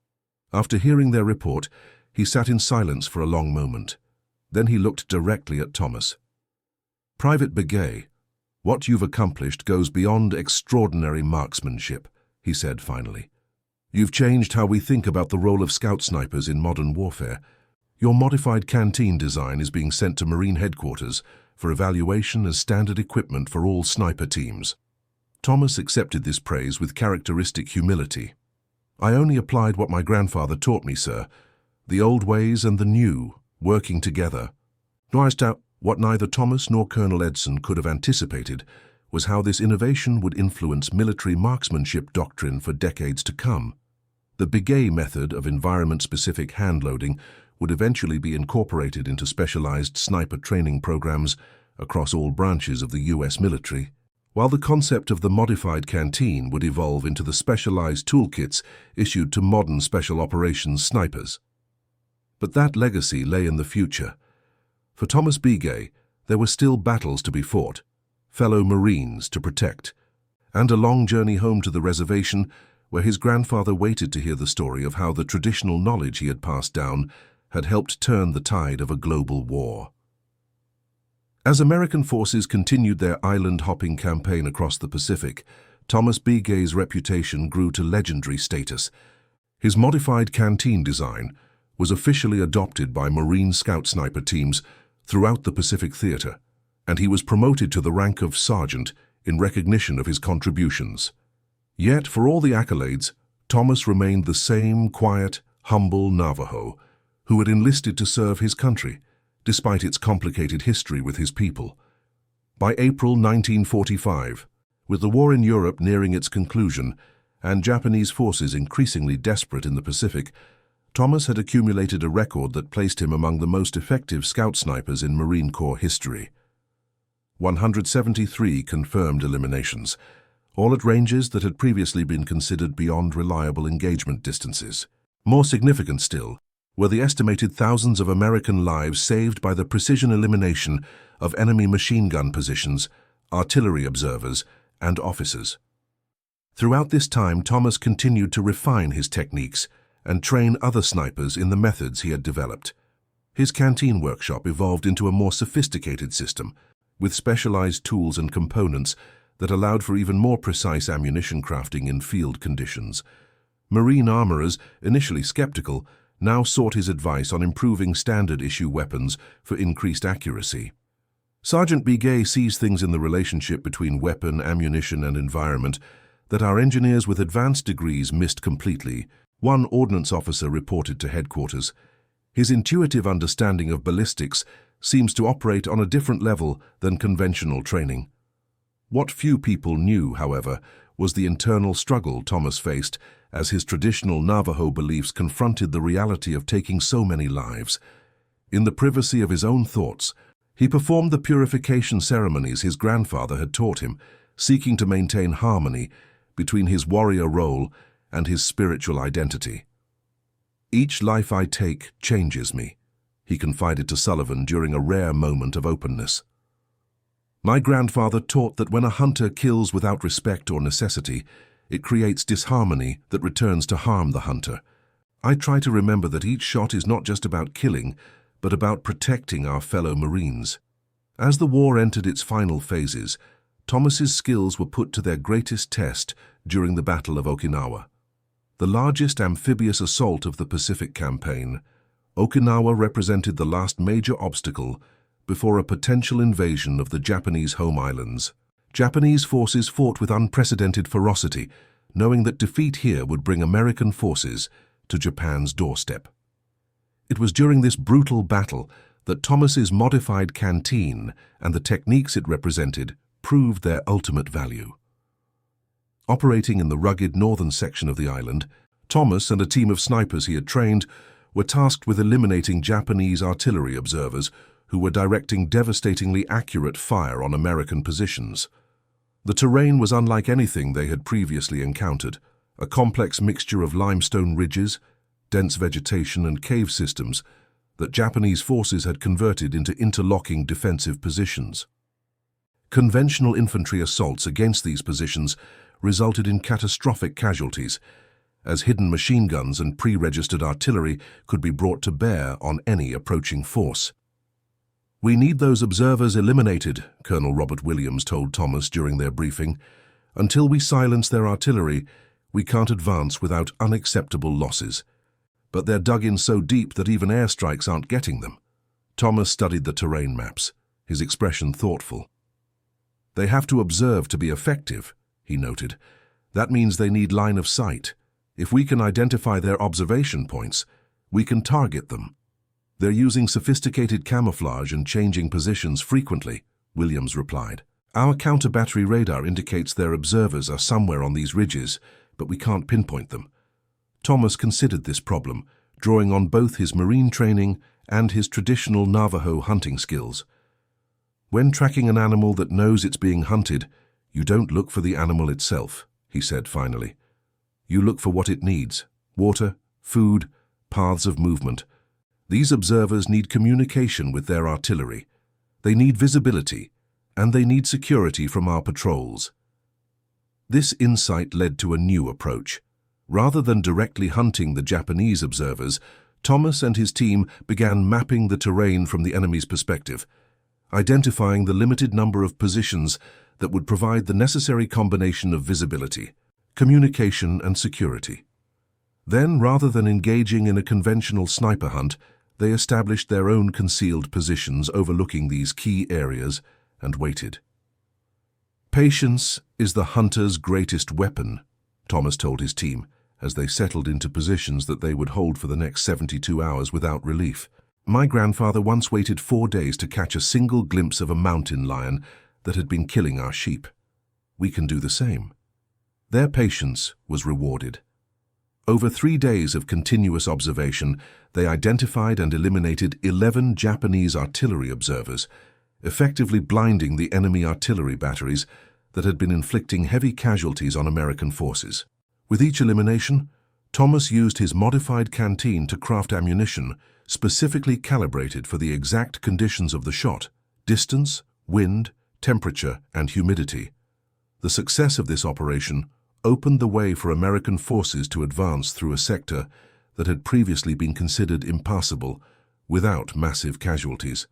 After hearing their report, he sat in silence for a long moment. Then he looked directly at Thomas. "Private Begay, what you've accomplished goes beyond extraordinary marksmanship," he said finally. "You've changed how we think about the role of scout snipers in modern warfare. Your modified canteen design is being sent to Marine headquarters for evaluation as standard equipment for all sniper teams." Thomas accepted this praise with characteristic humility. "I only applied what my grandfather taught me, sir. The old ways and the new, working together." What neither Thomas nor Colonel Edson could have anticipated was how this innovation would influence military marksmanship doctrine for decades to come. The Begay method of environment-specific hand-loading would eventually be incorporated into specialized sniper training programs across all branches of the U.S. military, while the concept of the modified canteen would evolve into the specialized toolkits issued to modern special operations snipers. But that legacy lay in the future. For Thomas Begay, there were still battles to be fought, fellow Marines to protect, and a long journey home to the reservation where his grandfather waited to hear the story of how the traditional knowledge he had passed down had helped turn the tide of a global war. As American forces continued their island-hopping campaign across the Pacific, Thomas Begay's reputation grew to legendary status. His modified canteen design was officially adopted by Marine scout sniper teams throughout the Pacific Theater, and he was promoted to the rank of sergeant in recognition of his contributions. Yet, for all the accolades, Thomas remained the same quiet, humble Navajo who had enlisted to serve his country, despite its complicated history with his people. By April 1945, with the war in Europe nearing its conclusion and Japanese forces increasingly desperate in the Pacific, Thomas had accumulated a record that placed him among the most effective scout snipers in Marine Corps history. 173 confirmed eliminations, all at ranges that had previously been considered beyond reliable engagement distances. More significant still were the estimated thousands of American lives saved by the precision elimination of enemy machine gun positions, artillery observers, and officers. Throughout this time, Thomas continued to refine his techniques and train other snipers in the methods he had developed. His canteen workshop evolved into a more sophisticated system, with specialized tools and components that allowed for even more precise ammunition crafting in field conditions. Marine armorers, initially skeptical, now sought his advice on improving standard-issue weapons for increased accuracy. Sergeant Begay sees things in the relationship between weapon, ammunition, and environment that our engineers with advanced degrees missed completely, one ordnance officer reported to headquarters. His intuitive understanding of ballistics seems to operate on a different level than conventional training. What few people knew, however, was the internal struggle Thomas faced as his traditional Navajo beliefs confronted the reality of taking so many lives. In the privacy of his own thoughts, he performed the purification ceremonies his grandfather had taught him, seeking to maintain harmony between his warrior role and his spiritual identity. "Each life I take changes me," he confided to Sullivan during a rare moment of openness. My grandfather taught that when a hunter kills without respect or necessity, it creates disharmony that returns to harm the hunter. I try to remember that each shot is not just about killing, but about protecting our fellow Marines. As the war entered its final phases, Thomas's skills were put to their greatest test during the Battle of Okinawa. The largest amphibious assault of the Pacific Campaign, Okinawa represented the last major obstacle before a potential invasion of the Japanese home islands. Japanese forces fought with unprecedented ferocity, knowing that defeat here would bring American forces to Japan's doorstep. It was during this brutal battle that Thomas's modified canteen and the techniques it represented proved their ultimate value. Operating in the rugged northern section of the island, Thomas and a team of snipers he had trained were tasked with eliminating Japanese artillery observers who were directing devastatingly accurate fire on American positions. The terrain was unlike anything they had previously encountered, a complex mixture of limestone ridges, dense vegetation and cave systems that Japanese forces had converted into interlocking defensive positions. Conventional infantry assaults against these positions resulted in catastrophic casualties, as hidden machine guns and pre-registered artillery could be brought to bear on any approaching force. "We need those observers eliminated," Colonel Robert Williams told Thomas during their briefing. "Until we silence their artillery, we can't advance without unacceptable losses. But they're dug in so deep that even airstrikes aren't getting them." Thomas studied the terrain maps, his expression thoughtful. "They have to observe to be effective," he noted. "That means they need line of sight. If we can identify their observation points, we can target them." "They're using sophisticated camouflage and changing positions frequently," Williams replied. "Our counter-battery radar indicates their observers are somewhere on these ridges, but we can't pinpoint them." Thomas considered this problem, drawing on both his Marine training and his traditional Navajo hunting skills. "When tracking an animal that knows it's being hunted, you don't look for the animal itself," he said finally. "You look for what it needs: water, food, paths of movement. These observers need communication with their artillery. They need visibility, and they need security from our patrols." This insight led to a new approach. Rather than directly hunting the Japanese observers, Thomas and his team began mapping the terrain from the enemy's perspective, identifying the limited number of positions that would provide the necessary combination of visibility, communication, and security. Then, rather than engaging in a conventional sniper hunt, they established their own concealed positions overlooking these key areas and waited. "Patience is the hunter's greatest weapon," Thomas told his team, as they settled into positions that they would hold for the next 72 hours without relief. "My grandfather once waited 4 days to catch a single glimpse of a mountain lion that had been killing our sheep. We can do the same." Their patience was rewarded. Over 3 days of continuous observation, they identified and eliminated 11 Japanese artillery observers, effectively blinding the enemy artillery batteries that had been inflicting heavy casualties on American forces. With each elimination, Thomas used his modified canteen to craft ammunition specifically calibrated for the exact conditions of the shot: distance, wind, temperature, and humidity. The success of this operation opened the way for American forces to advance through a sector that had previously been considered impassable without massive casualties.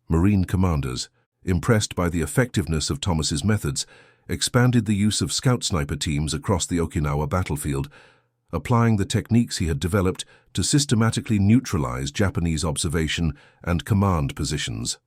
Marine commanders, impressed by the effectiveness of Thomas's methods, expanded the use of scout sniper teams across the Okinawa battlefield, applying the techniques he had developed to systematically neutralize Japanese observation and command positions.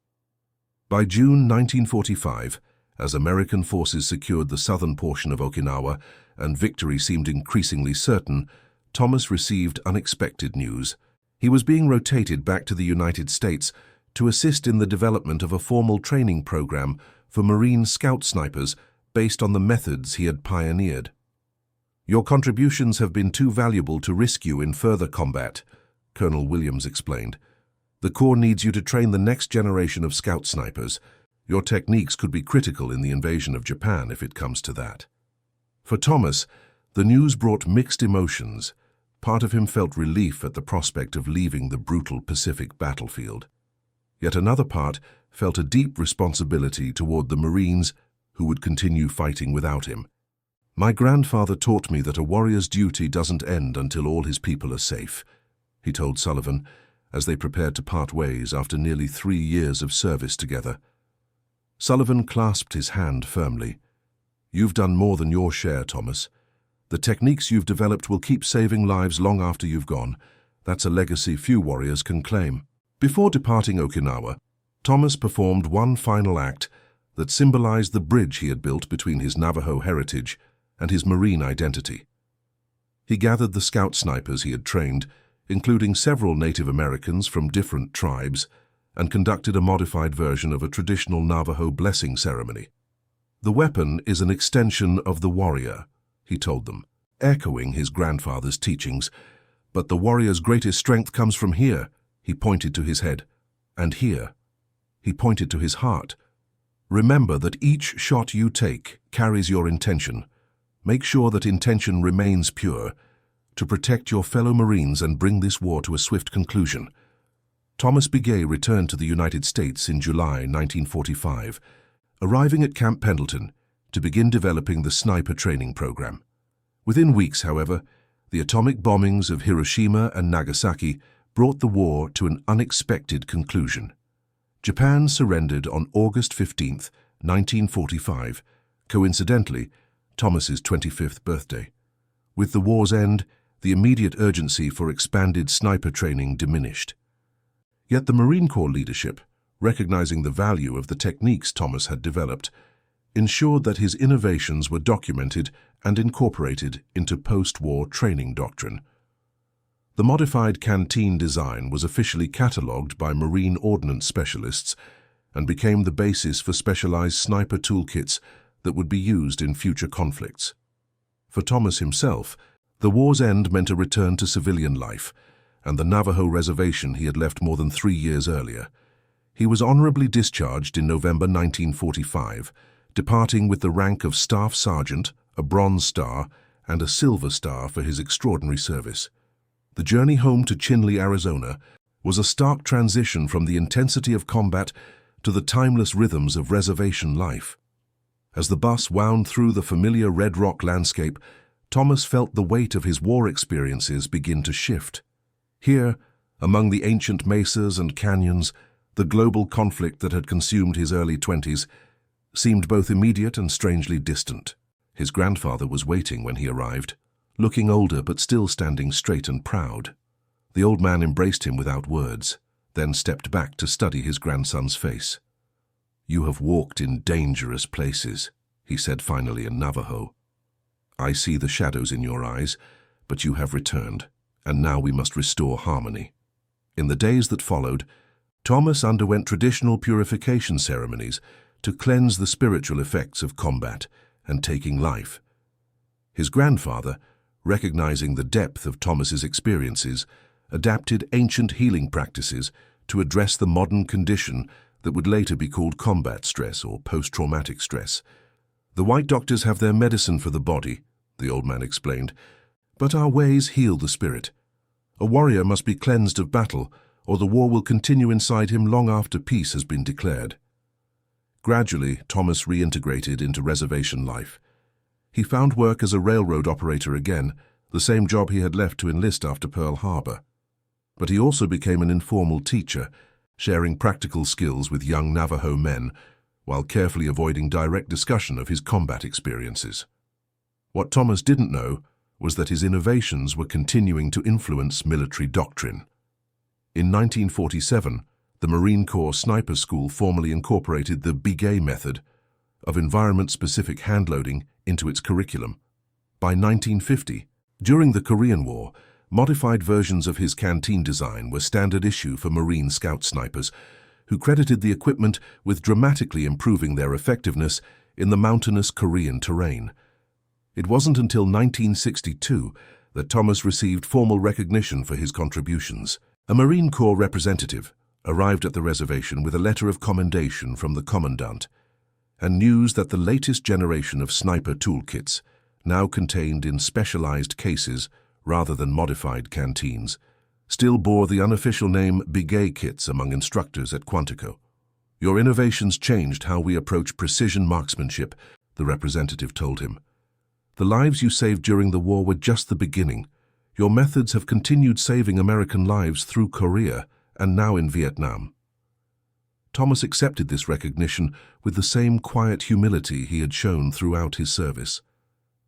By June 1945, as American forces secured the southern portion of Okinawa and victory seemed increasingly certain, Thomas received unexpected news. He was being rotated back to the United States to assist in the development of a formal training program for Marine scout snipers based on the methods he had pioneered. "Your contributions have been too valuable to risk you in further combat," Colonel Williams explained. "The Corps needs you to train the next generation of scout snipers. Your techniques could be critical in the invasion of Japan if it comes to that." For Thomas, the news brought mixed emotions. Part of him felt relief at the prospect of leaving the brutal Pacific battlefield. Yet another part felt a deep responsibility toward the Marines who would continue fighting without him. "My grandfather taught me that a warrior's duty doesn't end until all his people are safe," he told Sullivan as they prepared to part ways after nearly 3 years of service together. Sullivan clasped his hand firmly. "You've done more than your share, Thomas. The techniques you've developed will keep saving lives long after you've gone. That's a legacy few warriors can claim." Before departing Okinawa, Thomas performed one final act that symbolized the bridge he had built between his Navajo heritage and his Marine identity. He gathered the scout snipers he had trained, including several Native Americans from different tribes, and conducted a modified version of a traditional Navajo blessing ceremony. "The weapon is an extension of the warrior," he told them, echoing his grandfather's teachings. "But the warrior's greatest strength comes from here," he pointed to his head, "and here." He pointed to his heart. "Remember that each shot you take carries your intention. Make sure that intention remains pure, to protect your fellow Marines and bring this war to a swift conclusion." Thomas Begay returned to the United States in July 1945, arriving at Camp Pendleton to begin developing the sniper training program. Within weeks, however, the atomic bombings of Hiroshima and Nagasaki brought the war to an unexpected conclusion. Japan surrendered on August 15, 1945, coincidentally, Thomas's 25th birthday. With the war's end, the immediate urgency for expanded sniper training diminished. Yet the Marine Corps leadership, recognizing the value of the techniques Thomas had developed, ensured that his innovations were documented and incorporated into post-war training doctrine. The modified canteen design was officially catalogued by Marine ordnance specialists and became the basis for specialized sniper toolkits that would be used in future conflicts. For Thomas himself, the war's end meant a return to civilian life and the Navajo reservation he had left more than 3 years earlier. He was honorably discharged in November 1945, departing with the rank of Staff Sergeant, a Bronze Star, and a Silver Star for his extraordinary service. The journey home to Chinle, Arizona, was a stark transition from the intensity of combat to the timeless rhythms of reservation life. As the bus wound through the familiar red rock landscape, Thomas felt the weight of his war experiences begin to shift. Here, among the ancient mesas and canyons, the global conflict that had consumed his early 20s seemed both immediate and strangely distant. His grandfather was waiting when he arrived, looking older but still standing straight and proud. The old man embraced him without words, then stepped back to study his grandson's face. "You have walked in dangerous places," he said finally in Navajo. "I see the shadows in your eyes, but you have returned, and now we must restore harmony." In the days that followed, Thomas underwent traditional purification ceremonies to cleanse the spiritual effects of combat and taking life. His grandfather, recognizing the depth of Thomas's experiences, adapted ancient healing practices to address the modern condition that would later be called combat stress or post-traumatic stress. "The white doctors have their medicine for the body," the old man explained, "but our ways heal the spirit. A warrior must be cleansed of battle, or the war will continue inside him long after peace has been declared." Gradually, Thomas reintegrated into reservation life. He found work as a railroad operator again, the same job he had left to enlist after Pearl Harbor. But he also became an informal teacher, sharing practical skills with young Navajo men, while carefully avoiding direct discussion of his combat experiences. What Thomas didn't know was that his innovations were continuing to influence military doctrine. In 1947, the Marine Corps Sniper School formally incorporated the Begay method of environment-specific handloading into its curriculum. By 1950, during the Korean War, modified versions of his canteen design were standard issue for Marine Scout snipers, who credited the equipment with dramatically improving their effectiveness in the mountainous Korean terrain. It wasn't until 1962 that Thomas received formal recognition for his contributions. A Marine Corps representative arrived at the reservation with a letter of commendation from the commandant and news that the latest generation of sniper toolkits, now contained in specialized cases rather than modified canteens, still bore the unofficial name Begay kits among instructors at Quantico. Your innovations changed how we approach precision marksmanship, the representative told him. The lives you saved during the war were just the beginning. Your methods have continued saving American lives through Korea and now in Vietnam. Thomas accepted this recognition with the same quiet humility he had shown throughout his service.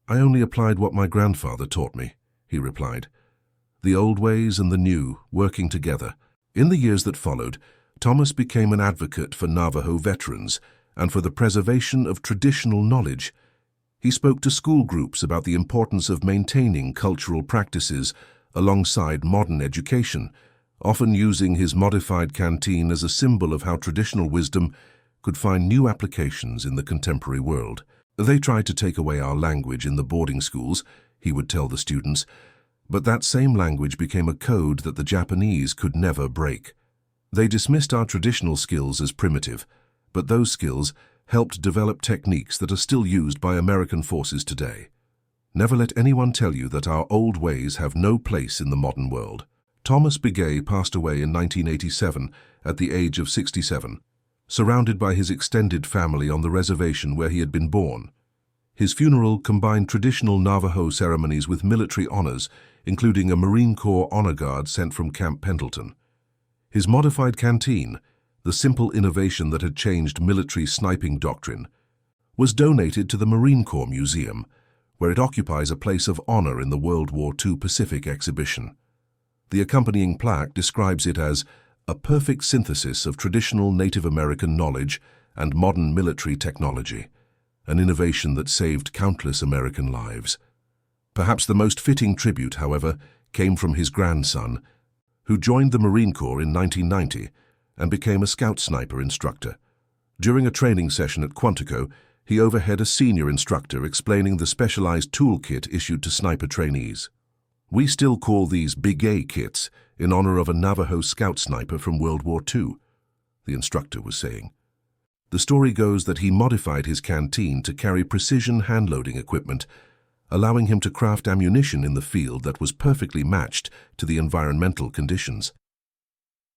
I only applied what my grandfather taught me, he replied. The old ways and the new, working together. In the years that followed, Thomas became an advocate for Navajo veterans and for the preservation of traditional knowledge. He spoke to school groups about the importance of maintaining cultural practices alongside modern education, often using his modified canteen as a symbol of how traditional wisdom could find new applications in the contemporary world. They tried to take away our language in the boarding schools, he would tell the students, but that same language became a code that the Japanese could never break. They dismissed our traditional skills as primitive, but those skills helped develop techniques that are still used by American forces today. Never let anyone tell you that our old ways have no place in the modern world. Thomas Begay passed away in 1987 at the age of 67, surrounded by his extended family on the reservation where he had been born. His funeral combined traditional Navajo ceremonies with military honors, including a Marine Corps honor guard sent from Camp Pendleton. His modified canteen, the simple innovation that had changed military sniping doctrine, was donated to the Marine Corps Museum, where it occupies a place of honor in the World War II Pacific exhibition. The accompanying plaque describes it as a perfect synthesis of traditional Native American knowledge and modern military technology, an innovation that saved countless American lives. Perhaps the most fitting tribute, however, came from his grandson, who joined the Marine Corps in 1990 and became a scout sniper instructor. During a training session at Quantico, he overheard a senior instructor explaining the specialized toolkit issued to sniper trainees. We still call these Begay kits in honor of a Navajo scout sniper from World War II, the instructor was saying. The story goes that he modified his canteen to carry precision hand-loading equipment, allowing him to craft ammunition in the field that was perfectly matched to the environmental conditions.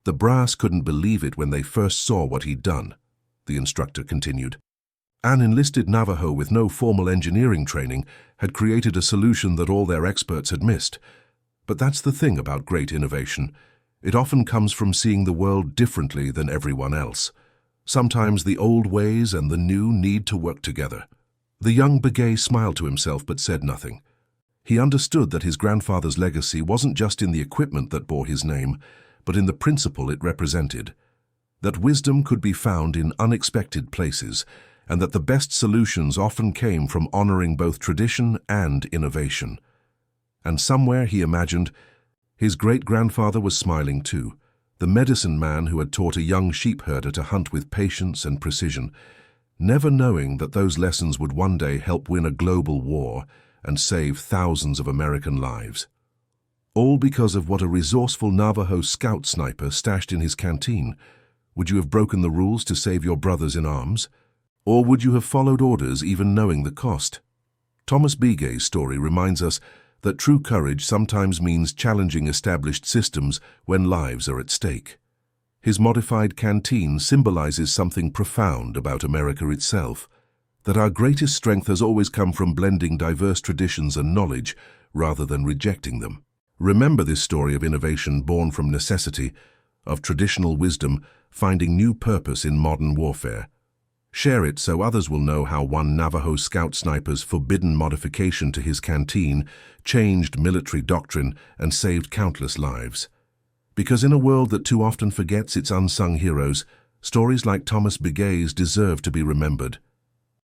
The brass couldn't believe it when they first saw what he'd done, the instructor continued. An enlisted Navajo with no formal engineering training had created a solution that all their experts had missed. But that's the thing about great innovation. It often comes from seeing the world differently than everyone else. Sometimes the old ways and the new need to work together. The young Begay smiled to himself but said nothing. He understood that his grandfather's legacy wasn't just in the equipment that bore his name, but in the principle it represented. That wisdom could be found in unexpected places, and that the best solutions often came from honoring both tradition and innovation. And somewhere, he imagined, his great-grandfather was smiling too, the medicine man who had taught a young sheep herder to hunt with patience and precision, never knowing that those lessons would one day help win a global war and save thousands of American lives. All because of what a resourceful Navajo scout sniper stashed in his canteen. Would you have broken the rules to save your brothers in arms? Or would you have followed orders even knowing the cost? Thomas Begay's story reminds us that true courage sometimes means challenging established systems when lives are at stake. His modified canteen symbolizes something profound about America itself, that our greatest strength has always come from blending diverse traditions and knowledge rather than rejecting them. Remember this story of innovation born from necessity, of traditional wisdom finding new purpose in modern warfare. Share it so others will know how one Navajo scout sniper's forbidden modification to his canteen changed military doctrine and saved countless lives. Because in a world that too often forgets its unsung heroes, stories like Thomas Begay's deserve to be remembered.